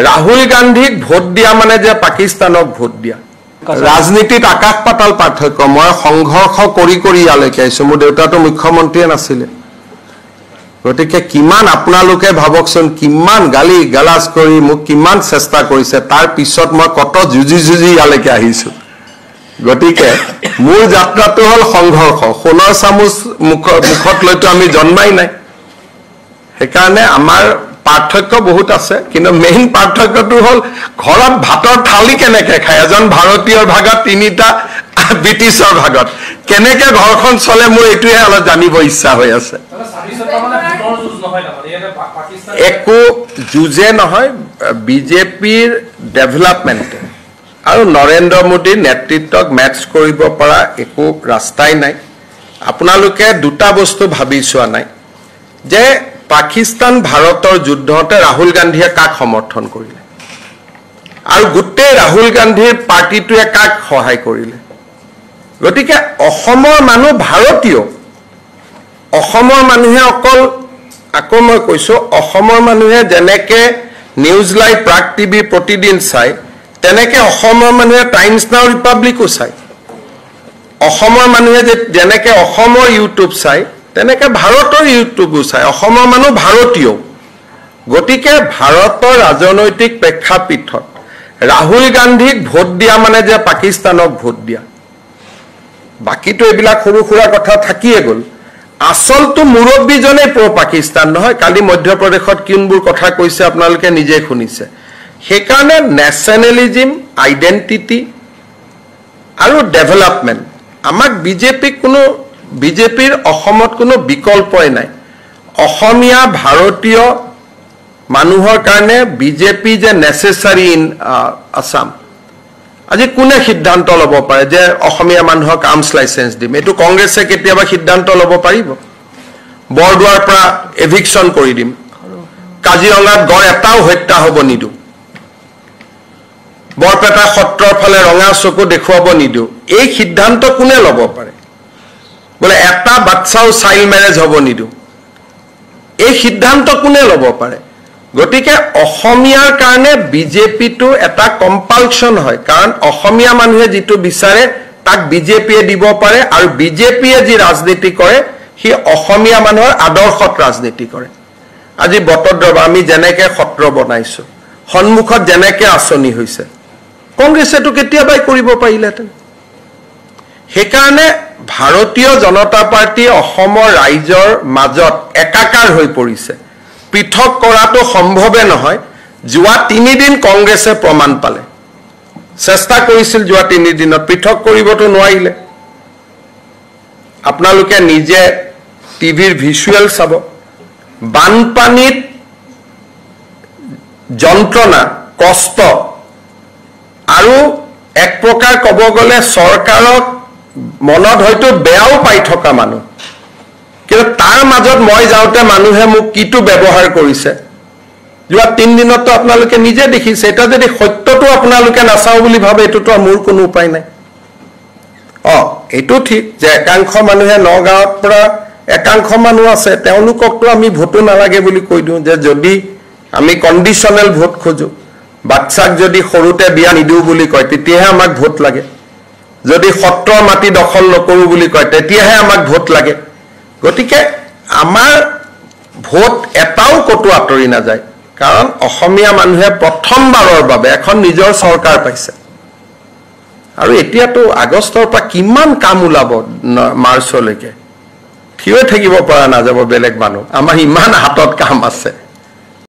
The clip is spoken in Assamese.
ৰাহুল গান্ধীক ভোট দিয়া মানে যে পাকিস্তানক ভোট দিয়া ৰাজনীতিত আকাশ পাতাল পাৰ্থক্য মই সংঘৰ্ষ কৰি ইয়ালৈকে আহিছো মোৰ দেউতাটো মুখ্যমন্ত্ৰীয়ে নাছিলে গতিকে কিমান আপোনালোকে ভাবকচোন কিমান গালি গালাজ কৰি মোক কিমান চেষ্টা কৰিছে তাৰ পিছত মই কত যুজি ইয়ালৈকে আহিছো গতিকে মোৰ যাত্ৰাটো হল সংঘৰ্ষ সোণৰ চামুচ মুখত লৈতো আমি জন্মাই নাই সেইকাৰণে আমাৰ পাৰ্থক্য বহুত আছে কিন্তু মেইন পাৰ্থক্যটো হল ঘৰত ভাতৰ থালি কেনেকে খায় এজন ভাৰতীয়ৰ ভাগত তিনিটা ব্ৰিটিছৰ ভাগত কেনেকে ঘৰখন চলে মোৰ এইটোহে অলপ জানিব ইচ্ছা হৈ আছে একো যুঁজে নহয় বিজেপিৰ ডেভেলপমেণ্ট আৰু নৰেন্দ্ৰ মোদীৰ নেতৃত্বক মেটচ কৰিব পৰা একো ৰাস্তাই নাই আপোনালোকে দুটা বস্তু ভাবি চোৱা নাই যে পাকিস্তান ভাৰতৰ যুদ্ধতে ৰাহুল গান্ধীয়ে কাক সমৰ্থন কৰিলে আৰু গোটেই ৰাহুল গান্ধীৰ পাৰ্টিটোৱে কাক সহায় কৰিলে গতিকে অসমৰ মানুহ ভাৰতীয় অসমৰ মানুহে অকল আকৌ মই কৈছো অসমৰ মানুহে যেনেকে নিউজ লাইভ প্ৰাগ টিভি প্ৰতিদিন চাই তেনেকে অসমৰ মানুহে টাইমছ নাও ৰিপাব্লিকো চাই অসমৰ মানুহে যেনেকে অসমৰ ইউটিউব চাই তেনেকে ভাৰতৰ ইউটিউবো চাই অসমৰ মানুহ ভাৰতীয় গতিকে ভাৰতৰ ৰাজনৈতিক প্ৰেক্ষাপটত ৰাহুল গান্ধীক ভোট দিয়া মানে যে পাকিস্তানক ভোট দিয়া বাকিটো এইবিলাক সৰু সুৰা কথা থাকিয়ে গ'ল আসলটো মুৰব্বীজনে প্ৰ পাকিস্তান নহয় কালি মধ্যপ্ৰদেশত কিনবোৰ কথা কৈছে আপোনালোকে নিজে শুনিছে সেইকাৰণে নেশ্যনেলিজম আইডেন্টিটি আৰু ডেভেলপমেন্ট আমাক বিজেপিৰ অসমত কোনো বিকল্পই নাই অসমীয়া ভাৰতীয় মানুহৰ কাৰণে বিজেপি যে নেসেসাৰী ইন আসাম আজি কোনে সিদ্ধান্ত ল'ব পাৰে যে অসমীয়া মানুহক আৰ্মছ লাইসেন্স দিম এটো কংগ্ৰেছে কেতিয়াবা সিদ্ধান্ত ল'ব পাৰিব বৰদুৱাৰ পৰা এভিকশন কৰি দিম কাজিৰঙাত গড় এটাও হত্যা হ'ব নিদু বৰপেটা সত্ৰৰ ফালে ৰঙা চকু দেখুৱাব নিদু এই সিদ্ধান্ত কোনে ল'ব পাৰে বলে এটা বাচ্চাও চাইল্ড ম্যাৰেজ হ'ব নিদু এই সিদ্ধান্ত কোনে ল'ব পাৰে গতিকে অসমীয়াৰ কাৰণে বিজেপিটো এটা কম্পালচন হয় কাৰণ অসমীয়া মানুহে যেটো বিচাৰে তাক বিজেপিয়ে দিব পাৰে আৰু বিজেপিয়ে যি ৰাজনীতি কৰে হি অসমীয়া মানুহৰ আদৰ্শত ৰাজনীতি কৰে আজি বটদ্ৰব আমি যেনেকে সত্ৰ বনাইছো সন্মুখত যেনেকে আচনি হৈছে কংগ্ৰেছেটো কেতিয়াবাই কৰিব পাৰিলেতেন সেইকাৰণে ভাৰতীয় জনতা পাৰ্টি অসমৰ ৰাইজৰ মাজত একাকাৰ হৈ পৰিছে পৃথক কৰাটো সম্ভৱে নহয় যোৱা 3 দিন কংগ্ৰেছে প্ৰমাণ পালে চেষ্টা কৰিছিল যোৱা 3 দিনত পৃথক কৰিবটো নোৱাৰিলে আপোনালোকে নিজে টিভিৰ ভিজুৱেল চাব বানপানীত যন্ত্ৰণা কষ্ট আৰু এক প্ৰকাৰ ক'ব গ'লে চৰকাৰক মনত হয়তো বেয়াও পাই থকা মানুহ কিন্তু তাৰ মাজত মই যাওঁতে মানুহে মোক কিটো ব্যৱহাৰ কৰিছে যোৱা 3 দিনতো আপোনালোকে নিজে দেখিছে এটা যদি সত্যটো আপোনালোকে নাচাও বুলি ভাবে এটোটো মোৰ কোনো উপায় নাই এটো ঠিক যে একাংশ মানুহে নগাঁৱৰ পৰা একাংশ মানুহ আছে তেওঁলোককটো আমি ভোটো নালাগে বুলি কৈ দিও যে যদি আমি কন্ডিশনাল ভোট খোজো বাচ্চাক যদি সৰুতে বিয়া নিদিও বুলি কয় তেতিয়াহে আমাক ভোট লাগে যদি সত্ৰ মাটি দখল নকৰো বুলি কয় তেতিয়াহে আমাক ভোট লাগে গতিকে আমাৰ ভোট এটাও কটো আতৰি না যায় কাৰণ অসমীয়া মানুহে প্ৰথমবাৰৰ বাবে এখন নিজৰ চৰকাৰ পাইছে আৰু এতিয়াতো আগষ্টৰ পৰা কিমান কাম ওলাব মাৰ্চলৈকে থিয় থাকিব পৰা না যাব বেলেগ মানুহ আমাৰ ইমান হাতত কাম আছে